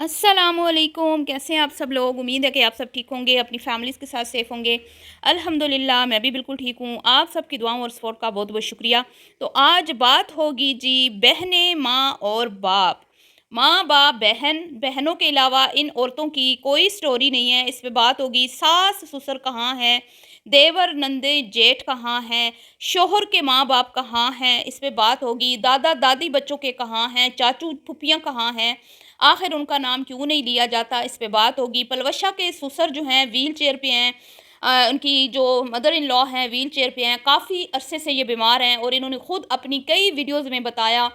अस्सलामुअलैकुम। कैसे हैं आप सब लोग? उम्मीद है कि आप सब ठीक होंगे, अपनी फैमिलीज़ के साथ सेफ़ होंगे। अल्हम्दुलिल्लाह मैं भी बिल्कुल ठीक हूँ। आप सबकी दुआओं और सपोर्ट का बहुत बहुत शुक्रिया। तो आज बात होगी जी बहनें, माँ और बाप। माँ बाप बहन, बहनों के अलावा इन औरतों की कोई स्टोरी नहीं है। इस पे बात होगी सास ससुर कहाँ हैं, देवर नंदे जेठ कहाँ हैं, शोहर के माँ बाप कहाँ हैं। इस पे बात होगी दादा दादी बच्चों के कहाँ हैं, चाचू फुफियाँ कहाँ हैं, आखिर उनका नाम क्यों नहीं लिया जाता। इस पे बात होगी। पलवशा के ससुर जो हैं व्हील चेयर पे हैं। उनकी जो मदर इन लॉ हैं व्हील चेयर पे हैं, काफ़ी अरसे से ये बीमार हैं और इन्होंने खुद अपनी कई वीडियोज़ में बताया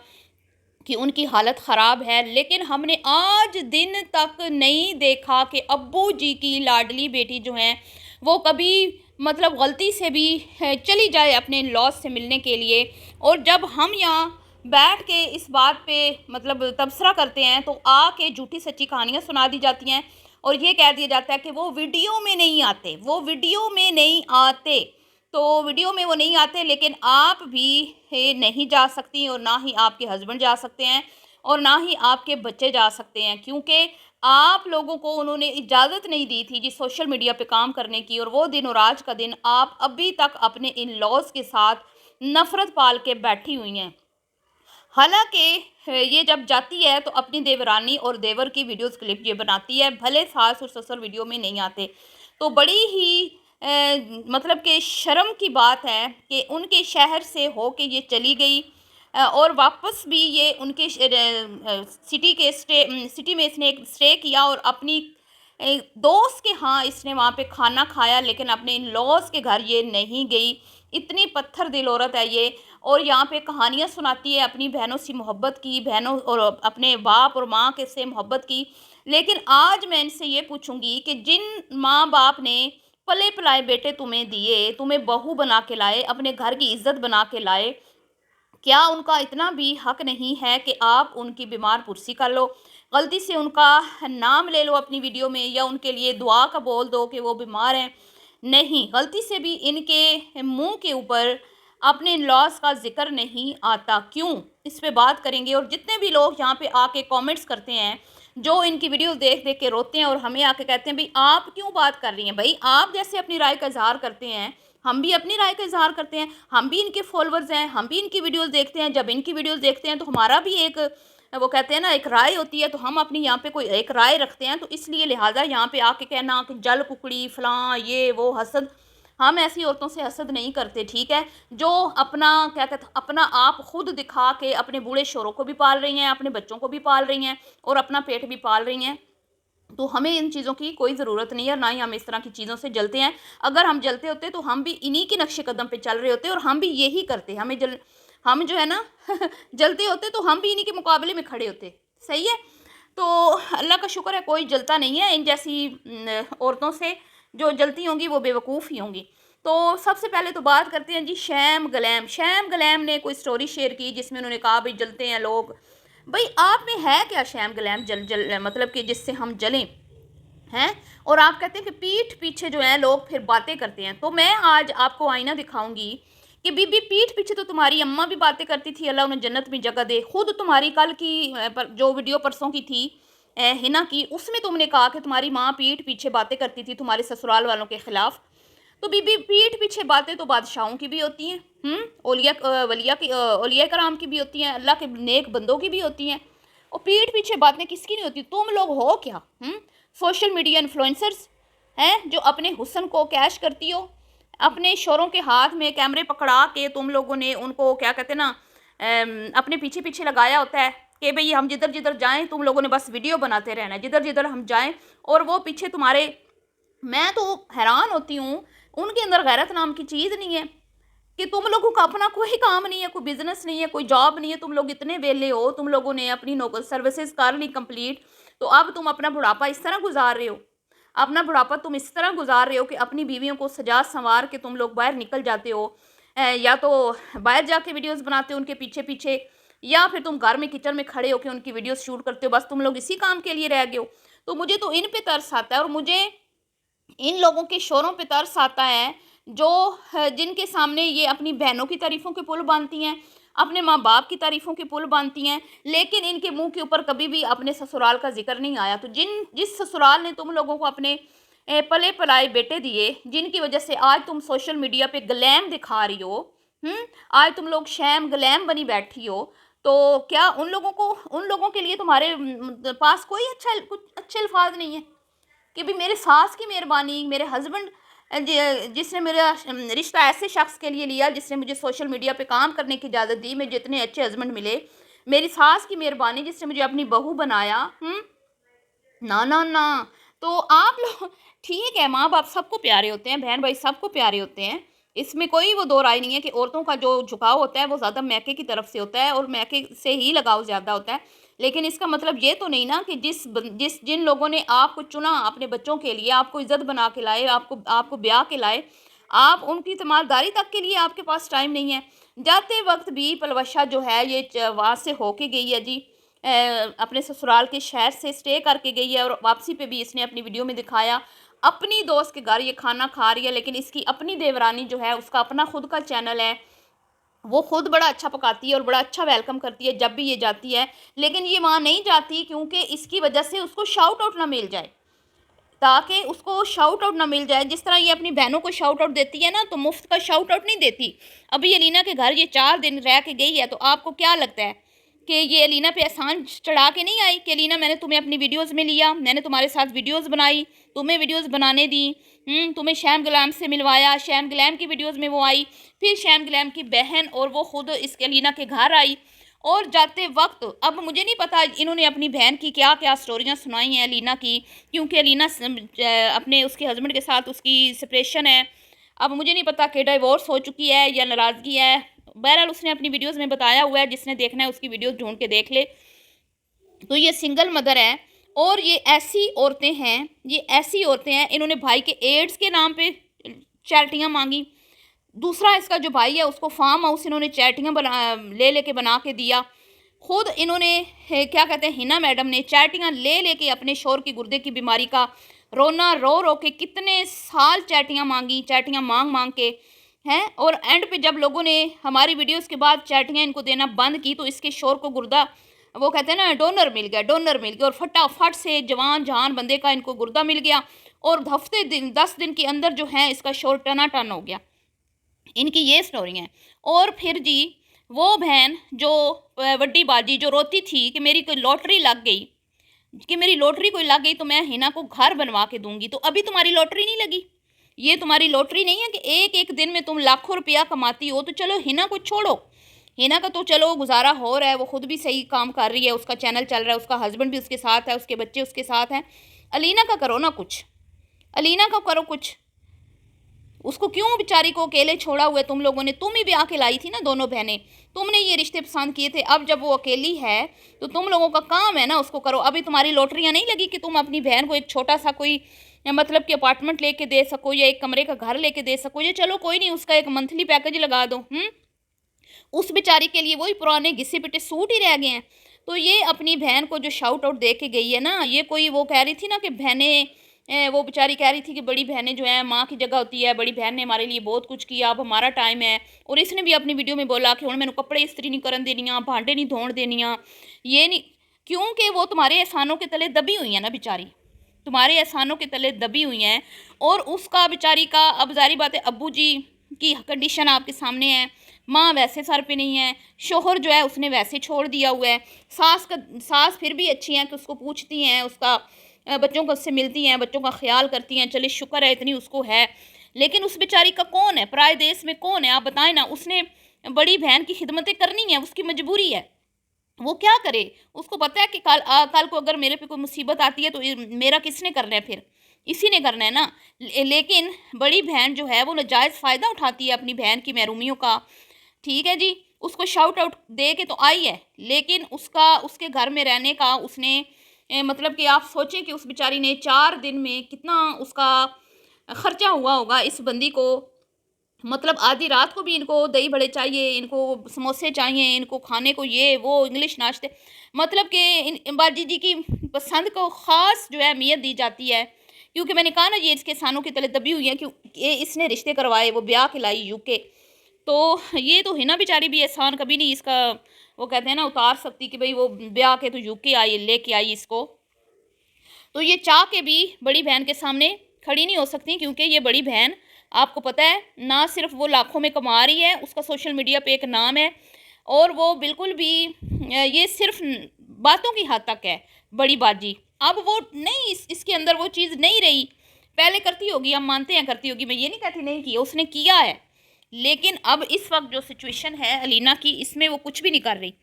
कि उनकी हालत ख़राब है। लेकिन हमने आज दिन तक नहीं देखा कि अब्बू जी की लाडली बेटी जो हैं वो कभी मतलब गलती से भी चली जाए अपने लॉस से मिलने के लिए। और जब हम यहाँ बैठ के इस बात पे मतलब तबसरा करते हैं तो आके झूठी सच्ची कहानियाँ सुना दी जाती हैं और ये कह दिया जाता है कि वो वीडियो में नहीं आते, वो वीडियो में नहीं आते। तो वीडियो में वो नहीं आते, लेकिन आप भी नहीं जा सकती और ना ही आपके हस्बैंड जा सकते हैं और ना ही आपके बच्चे जा सकते हैं, क्योंकि आप लोगों को उन्होंने इजाज़त नहीं दी थी जी सोशल मीडिया पे काम करने की। और वो दिन और आज का दिन आप अभी तक अपने इन लॉज के साथ नफ़रत पाल के बैठी हुई हैं। हालाँकि ये जब जाती है तो अपनी देवरानी और देवर की वीडियोज़ क्लिप ये बनाती है, भले सास और ससुर वीडियो में नहीं आते। तो बड़ी ही मतलब कि शर्म की बात है कि उनके शहर से हो के ये चली गई। और वापस भी ये उनके सिटी में इसने एक स्टे किया और अपनी दोस्त के यहाँ इसने वहाँ पे खाना खाया, लेकिन अपने इन लॉज के घर ये नहीं गई। इतनी पत्थर दिल औरत है ये। और यहाँ पे कहानियाँ सुनाती है अपनी बहनों से मोहब्बत की, बहनों और अपने बाप और माँ के से मोहब्बत की। लेकिन आज मैं इनसे ये पूछूंगी कि जिन माँ बाप ने पले पलाए बेटे तुम्हें दिए, तुम्हें बहू बना के लाए, अपने घर की इज्जत बना के लाए, क्या उनका इतना भी हक नहीं है कि आप उनकी बीमार पुरसी कर लो, गलती से उनका नाम ले लो अपनी वीडियो में या उनके लिए दुआ का बोल दो कि वो बीमार हैं? नहीं, गलती से भी इनके मुंह के ऊपर अपने लॉस का जिक्र नहीं आता। क्यों? इस पे बात करेंगे। और जितने भी लोग यहाँ पे आके कमेंट्स करते हैं, जो इनकी वीडियो देख देख के रोते हैं और हमें आके कहते हैं भाई आप क्यों बात कर रही हैं, भाई आप जैसे अपनी राय का इजहार करते हैं हम भी अपनी राय का इजहार करते हैं। हम भी इनके फॉलोअर्स हैं, हम भी इनकी वीडियोस देखते हैं। जब इनकी वीडियोस देखते हैं तो हमारा भी एक वो कहते हैं ना एक राय होती है, तो हम अपनी यहाँ पे कोई एक राय रखते हैं। तो इसलिए लिहाजा यहाँ पे आके कहना कि जल कुकड़ी फलां ये वो हसद, हम ऐसी औरतों से हसद नहीं करते, ठीक है। जो अपना क्या कहते अपना आप खुद दिखा के अपने बूढ़े शोरों को भी पाल रही हैं, अपने बच्चों को भी पाल रही हैं और अपना पेट भी पाल रही हैं। तो हमें इन चीज़ों की कोई ज़रूरत नहीं है, ना ही हम इस तरह की चीज़ों से जलते हैं। अगर हम जलते होते तो हम भी इन्हीं के नक्शे कदम पे चल रहे होते और हम भी यही करते। हम जो है ना जलते होते तो हम भी इन्हीं के मुकाबले में खड़े होते। सही है। तो अल्लाह का शुक्र है कोई जलता नहीं है इन जैसी औरतों से। जो जलती होंगी वो बेवकूफ़ ही होंगी। तो सबसे पहले तो बात करते हैं जी शैम गलैम। शैम गलैम ने कोई स्टोरी शेयर की जिसमें उन्होंने कहा भाई जलते हैं लोग। भाई आप में है क्या शैम गलैम जल जल मतलब कि जिससे हम जलें हैं? और आप कहते हैं कि पीठ पीछे जो है लोग फिर बातें करते हैं। तो मैं आज आपको आईना दिखाऊंगी कि बीबी पीठ पीछे तो तुम्हारी अम्मा भी बातें करती थी, अल्लाह उन्हें जन्नत में जगह दे। खुद तुम्हारी कल की जो वीडियो परसों की थी हिना की, उसमें तुमने कहा कि तुम्हारी माँ पीठ पीछे बातें करती थी तुम्हारे ससुराल वालों के खिलाफ। तो बीबी पीठ पीछे बातें तो बादशाहों की भी होती हैं, औलिया कराम की भी होती हैं, अल्लाह के नेक बंदों की भी होती हैं। और पीठ पीछे बातें किसकी नहीं होती? तुम लोग हो क्या? सोशल मीडिया इन्फ्लुएंसर्स हैं जो अपने हुस्न को कैश करती हो। अपने शोरों के हाथ में कैमरे पकड़ा के तुम लोगों ने उनको क्या कहते हैं ना अपने पीछे पीछे लगाया होता है कि भाई हम जिधर जिधर जाएं तुम लोगों ने बस वीडियो बनाते रहना है, जिधर जिधर हम जाएं और वो पीछे तुम्हारे। मैं तो हैरान होती हूँ, उनके अंदर गैरत नाम की चीज़ नहीं है कि तुम लोगों का अपना कोई काम नहीं है, कोई बिजनेस नहीं है, कोई जॉब नहीं है। तुम लोग इतने वेले हो, तुम लोगों ने अपनी नौकर सर्विसेज कर ली कंप्लीट। तो अब तुम अपना बुढ़ापा इस तरह गुजार रहे हो, अपना बुढ़ापा तुम इस तरह गुजार रहे हो कि अपनी बीवियों को सजा संवार के तुम लोग बाहर निकल जाते हो। या तो बाहर जाके वीडियोस बनाते हो उनके पीछे पीछे, या फिर तुम घर में किचन में खड़े होकर उनकी वीडियोस शूट करते हो। बस तुम लोग इसी काम के लिए रह गए हो। तो मुझे तो इन पे तरस आता है और मुझे इन लोगों के शोरों पे तरस आता है जो जिनके सामने ये अपनी बहनों की तारीफ़ों के पुल बांधती हैं, अपने माँ बाप की तारीफ़ों के पुल बांधती हैं, लेकिन इनके मुंह के ऊपर कभी भी अपने ससुराल का जिक्र नहीं आया। तो जिस ससुराल ने तुम लोगों को अपने पले पलाए बेटे दिए, जिनकी वजह से आज तुम सोशल मीडिया पे ग्लैम दिखा रही हो, आज तुम लोग शैम ग्लैम बनी बैठी हो, तो क्या उन लोगों के लिए तुम्हारे पास कोई कुछ अच्छे अल्फाज नहीं है कि भी मेरे सास की मेहरबानी, मेरे हस्बैंड जिसने मेरा रिश्ता ऐसे शख्स के लिए लिया जिसने मुझे सोशल मीडिया पे काम करने की इजाज़त दी, मुझे इतने अच्छे हस्बैंड मिले, मेरी सास की मेहरबानी जिसने मुझे अपनी बहू बनाया। ना ना ना। तो आप लोग ठीक है, माँ बाप सबको प्यारे होते हैं, बहन भाई सबको प्यारे होते हैं, इसमें कोई वो दो राय नहीं है कि औरतों का जो झुकाव होता है वो ज़्यादा मैके की तरफ से होता है और मैके से ही लगाव ज़्यादा होता है। लेकिन इसका मतलब ये तो नहीं ना कि जिन लोगों ने आपको चुना अपने बच्चों के लिए, आपको इज्जत बना के लाए, आपको ब्याह के लाए, आप उनकी तीमारदारी तक के लिए आपके पास टाइम नहीं है। जाते वक्त भी पलवशा जो है ये वहाँ से होके गई है जी, अपने ससुराल के शहर से स्टे करके गई है और वापसी पे भी इसने अपनी वीडियो में दिखाया अपनी दोस्त के घर ये खाना खा रही है, लेकिन इसकी अपनी देवरानी जो है उसका अपना खुद का चैनल है, वो खुद बड़ा अच्छा पकाती है और बड़ा अच्छा वेलकम करती है जब भी ये जाती है। लेकिन ये वहाँ नहीं जाती क्योंकि इसकी वजह से उसको शाउट आउट ना मिल जाए, ताकि उसको शाउट आउट ना मिल जाए। जिस तरह ये अपनी बहनों को शाउट आउट देती है ना, तो मुफ्त का शाउट आउट नहीं देती। अभी अलीना के घर ये 4 दिन रह के गई है, तो आपको क्या लगता है कि ये अलीना पे एहसान चढ़ा के नहीं आई कि अलीना मैंने तुम्हें अपनी वीडियोस में लिया, मैंने तुम्हारे साथ वीडियोस बनाई, तुम्हें वीडियोस बनाने दी, तुम्हें शैम गुलाम से मिलवाया, शैम गुलाम की वीडियोस में वो आई, फिर शैम गुलाम की बहन और वो खुद इसके अलीना के घर आई। और जाते वक्त अब मुझे नहीं पता इन्होंने अपनी बहन की क्या क्या स्टोरियाँ सुनाई हैं अलीना की, क्योंकि अलीना अपने उसके हस्बैंड के साथ उसकी सेपरेशन है। अब मुझे नहीं पता कि डिवोर्स हो चुकी है या नाराज़गी है, बहरहाल उसने अपनी वीडियोस में बताया हुआ है, जिसने देखना है उसकी वीडियोस ढूंढ के देख ले। तो ये सिंगल मदर है और ये ऐसी औरतें हैं, इन्होंने भाई के एड्स के नाम पे चैरिटियाँ मांगी। दूसरा इसका जो भाई है उसको फार्म हाउस इन्होंने चैरिटियाँ ले के बना के दिया। खुद इन्होंने क्या कहते हैं, हिना मैडम ने चैरिटियाँ ले के अपने शोर की गुर्दे की बीमारी का रोना रो के कितने साल चैरिटियाँ मांगी, चैरिटियाँ मांग के हैं, और एंड पे जब लोगों ने हमारी वीडियोस के बाद चैटियाँ इनको देना बंद की, तो इसके शोर को गुर्दा, वो कहते हैं ना, डोनर मिल गया और फटाफट से जवान जहान बंदे का इनको गुर्दा मिल गया और 10 दिन के अंदर जो है इसका शोर टनाटन हो गया। इनकी ये स्टोरी है। और फिर जी वो बहन जो वड्डी बाजी जो रोती थी कि मेरी कोई लॉटरी लग गई तो मैं हिना को घर बनवा के दूंगी, तो अभी तुम्हारी लॉटरी नहीं लगी। ये तुम्हारी लॉटरी नहीं है कि एक एक दिन में तुम लाखों रुपया कमाती हो। तो चलो हिना को छोड़ो, हिना का तो चलो गुजारा हो रहा है, वो खुद भी सही काम कर रही है, उसका चैनल चल रहा है, उसका हस्बैंड भी उसके साथ है, उसके बच्चे उसके साथ हैं। अलीना का करो ना कुछ, अलीना का करो कुछ। उसको क्यों बेचारी को अकेले छोड़ा हुआ है तुम लोगों ने? तुम ही ब्याह के लाई थी ना दोनों बहनें, तुमने ये रिश्ते पसंद किए थे। अब जब वो अकेली है तो तुम लोगों का काम है ना उसको करो। अभी तुम्हारी लॉटरियाँ नहीं लगी कि तुम अपनी बहन को एक छोटा सा कोई मतलब कि अपार्टमेंट लेके दे सको या एक कमरे का घर लेके दे सको, या चलो कोई नहीं उसका एक मंथली पैकेज लगा दो। उस बेचारी के लिए वही पुराने घिसे पिटे सूट ही रह गए हैं। तो ये अपनी बहन को जो शाउट आउट दे के गई है ना, ये कोई वो कह रही थी ना कि बहनें, वो बेचारी कह रही थी कि बड़ी बहनें जो हैं माँ की जगह होती है, बड़ी बहन ने हमारे लिए बहुत कुछ किया, अब हमारा टाइम है। और इसने भी अपनी वीडियो में बोला कि हुण मैनू कपड़े इस्त्री नहीं करन देनियां, भांडे नहीं धोण देनियां, ये नहीं, क्योंकि वो तुम्हारे एहसानों के तले दबी हुई हैं ना बेचारी, तुम्हारे एहसानों के तले दबी हुई हैं। और उसका बेचारी का, अब जारी बात है, अब्बू जी की कंडीशन आपके सामने है, माँ वैसे सर पे नहीं है, शोहर जो है उसने वैसे छोड़ दिया हुआ है, सास फिर भी अच्छी हैं कि उसको पूछती हैं, उसका बच्चों को उससे मिलती हैं, बच्चों का ख्याल करती हैं, चले शुक्र है इतनी उसको है। लेकिन उस बेचारी का कौन है, पराए देश में कौन है, आप बताएं ना। उसने बड़ी बहन की खिदमतें करनी है, उसकी मजबूरी है, वो क्या करे। उसको पता है कि कल को अगर मेरे पे कोई मुसीबत आती है तो मेरा किसने करना है, फिर इसी ने करना है ना। लेकिन बड़ी बहन जो है वो नाजायज़ फ़ायदा उठाती है अपनी बहन की महरूमियों का। ठीक है जी, उसको शाउट आउट दे के तो आई है, लेकिन उसके घर में रहने का उसने मतलब कि आप सोचें कि उस बेचारी ने 4 दिन में कितना उसका ख़र्चा हुआ होगा इस बंदी को। मतलब आधी रात को भी इनको दही बड़े चाहिए, इनको समोसे चाहिए, इनको खाने को ये वो इंग्लिश नाश्ते, मतलब कि बाजी जी की पसंद को ख़ास जो है अहमियत दी जाती है। क्योंकि मैंने कहा ना ये इसके सानों के तले दबी हुई है, क्योंकि इसने रिश्ते करवाए, वो ब्याह के लाई यूके। तो ये तो हिना बेचारी भी एहसान कभी नहीं इसका वो कहते हैं ना उतार सकती कि भाई वो ब्याह के तो यूके आई लेके आई इसको। तो ये चाह के भी बड़ी बहन के सामने खड़ी नहीं हो सकती, क्योंकि ये बड़ी बहन आपको पता है ना सिर्फ वो लाखों में कमा रही है, उसका सोशल मीडिया पे एक नाम है, और वो बिल्कुल भी ये सिर्फ बातों की हद तक है बड़ी बाजी। अब वो नहीं इसके अंदर वो चीज़ नहीं रही। पहले करती होगी, हम मानते हैं करती होगी, मैं ये नहीं कहती नहीं किया, उसने किया है। लेकिन अब इस वक्त जो सिचुएशन है अलीना की, इसमें वो कुछ भी नहीं कर रही।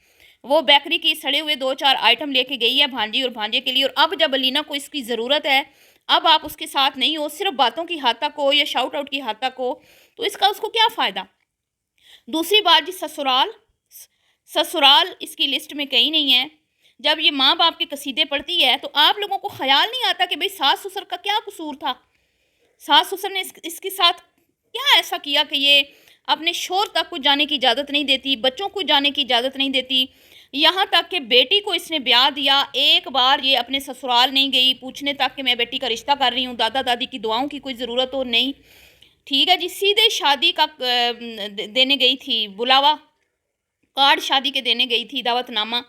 वो बेकरी की सड़े हुए 2-4 आइटम लेके गई है भांजी और भांजे के लिए, और अब जब अलीना को इसकी ज़रूरत है, अब आप उसके साथ नहीं हो, सिर्फ बातों की हद तक हो या शाउट आउट की हद तक हो, तो इसका उसको क्या फ़ायदा। दूसरी बात जी, ससुराल इसकी लिस्ट में कहीं नहीं है। जब ये माँ बाप के कसीदे पढ़ती है तो आप लोगों को ख्याल नहीं आता कि भाई सास ससुर का क्या कसूर था। सास ससुर ने इसके साथ क्या ऐसा किया कि ये अपने शोहर तक को जाने की इजाज़त नहीं देती, बच्चों को जाने की इजाज़त नहीं देती, यहाँ तक कि बेटी को इसने ब्याह दिया, एक बार ये अपने ससुराल नहीं गई पूछने तक कि मैं बेटी का रिश्ता कर रही हूँ, दादा दादी की दुआओं की कोई ज़रूरत हो नहीं। ठीक है जी, सीधे शादी का देने गई थी बुलावा, कार्ड शादी के देने गई थी, दावतनामा,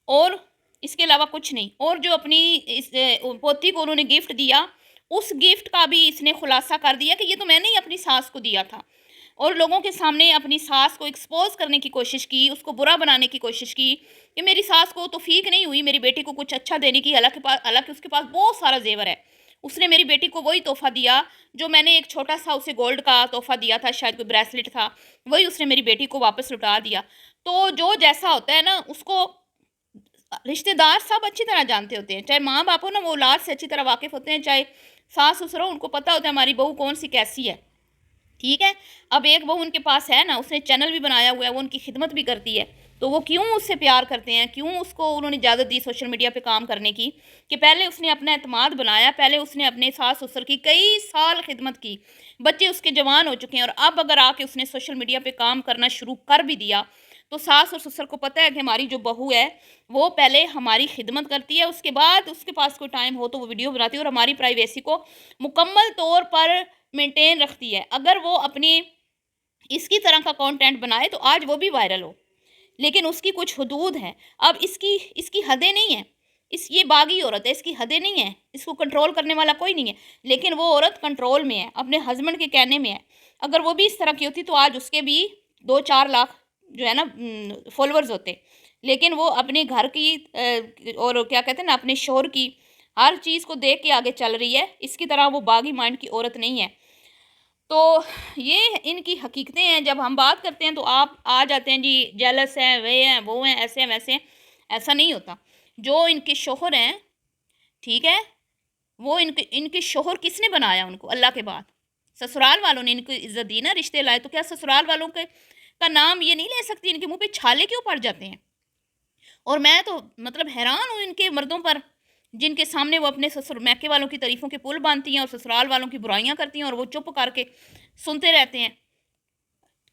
और इसके अलावा कुछ नहीं। और जो अपनी इस पोती को उन्होंने गिफ्ट दिया, उस गिफ्ट का भी इसने खुलासा कर दिया कि ये तो मैंने ही अपनी सास को दिया था, और लोगों के सामने अपनी सास को एक्सपोज करने की कोशिश की, उसको बुरा बनाने की कोशिश की कि मेरी सास को तौफीक नहीं हुई मेरी बेटी को कुछ अच्छा देने की। हालांकि उसके पास बहुत सारा जेवर है, उसने मेरी बेटी को वही तोहफा दिया जो मैंने एक छोटा सा उसे गोल्ड का तोहफा दिया था, शायद कोई ब्रेसलेट था, वही उसने मेरी बेटी को वापस लौटा दिया। तो जो जैसा होता है ना, उसको रिश्तेदार सब अच्छी तरह जानते होते हैं, चाहे माँ बाप हो ना, वो औलाद से अच्छी तरह वाकिफ़ होते हैं, चाहे सास ससुर हो, उनको पता होता है हमारी बहू कौन सी कैसी है। ठीक है, अब एक बहू उनके पास है ना, उसने चैनल भी बनाया हुआ है, वो उनकी खिदमत भी करती है, तो वो क्यों उससे प्यार करते हैं, क्यों उसको उन्होंने इजाज़त दी सोशल मीडिया पे काम करने की, कि पहले उसने अपना एतमाद बनाया, पहले उसने अपने सास ससुर की कई साल खिदमत की, बच्चे उसके जवान हो चुके हैं, और अब अगर आके उसने सोशल मीडिया पे काम करना शुरू कर भी दिया, तो सास और ससुर को पता है कि हमारी जो बहू है वो पहले हमारी खिदमत करती है, उसके बाद उसके पास कोई टाइम हो तो वो वीडियो बनाती है, और हमारी प्राइवेसी को मुकम्मल तौर पर मेंटेन रखती है। अगर वो अपनी इसकी तरह का कंटेंट बनाए तो आज वो भी वायरल हो, लेकिन उसकी कुछ हदूद हैं। अब इसकी इसकी हदें नहीं हैं, ये बागी औरत है, इसकी हदें नहीं है, इसको कंट्रोल करने वाला कोई नहीं है, लेकिन वो औरत कंट्रोल में है, अपने हस्बैंड के कहने में है। अगर वो भी इस तरह की होती तो आज उसके भी 2-4 लाख जो है ना फॉलोअर्स होते, लेकिन वो अपने घर की और क्या कहते हैं ना अपने शोहर की हर चीज़ को देख के आगे चल रही है। इसकी तरह वो बागी माइंड की औरत नहीं है। तो ये इनकी हकीकतें हैं। जब हम बात करते हैं तो आप आ जाते हैं जी जेलस हैं, वे हैं, वो हैं, ऐसे हैं, वैसे हैं। ऐसा नहीं होता। जो इनके शोहर हैं, ठीक है, वो इनके इनके शोहर किसने बनाया उनको अल्लाह के बाद? ससुराल वालों ने इनको इज़्ज़त दी ना, रिश्ते लाए, तो क्या ससुराल वालों के का नाम ये नहीं ले सकती? इनके मुँह पे छाले क्यों पड़ जाते हैं? और मैं तो मतलब हैरान हूँ इनके मर्दों पर, जिनके सामने वो अपने ससुर मैके वालों की तारीफ़ों के पुल बांधती हैं और ससुराल वालों की बुराइयाँ करती हैं, और वो चुप करके सुनते रहते हैं।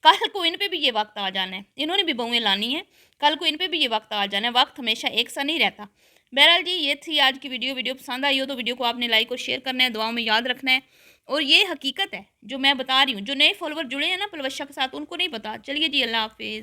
कल को इन पे भी ये वक्त आ जाना है, इन्होंने भी बहुएँ लानी है, कल को इन पे भी ये वक्त आ जाना है। वक्त हमेशा एक सा नहीं रहता। बहरहाल जी, ये थी आज की वीडियो पसंद आई हो तो वीडियो को आपने लाइक और शेयर करना है, दुआओं में याद रखना है। और ये हकीकत है जो मैं बता रही हूँ, जो नए फॉलोवर जुड़े हैं ना पलवशा के साथ, उनको नहीं पता। चलिए जी, अल्लाह हाफिज़।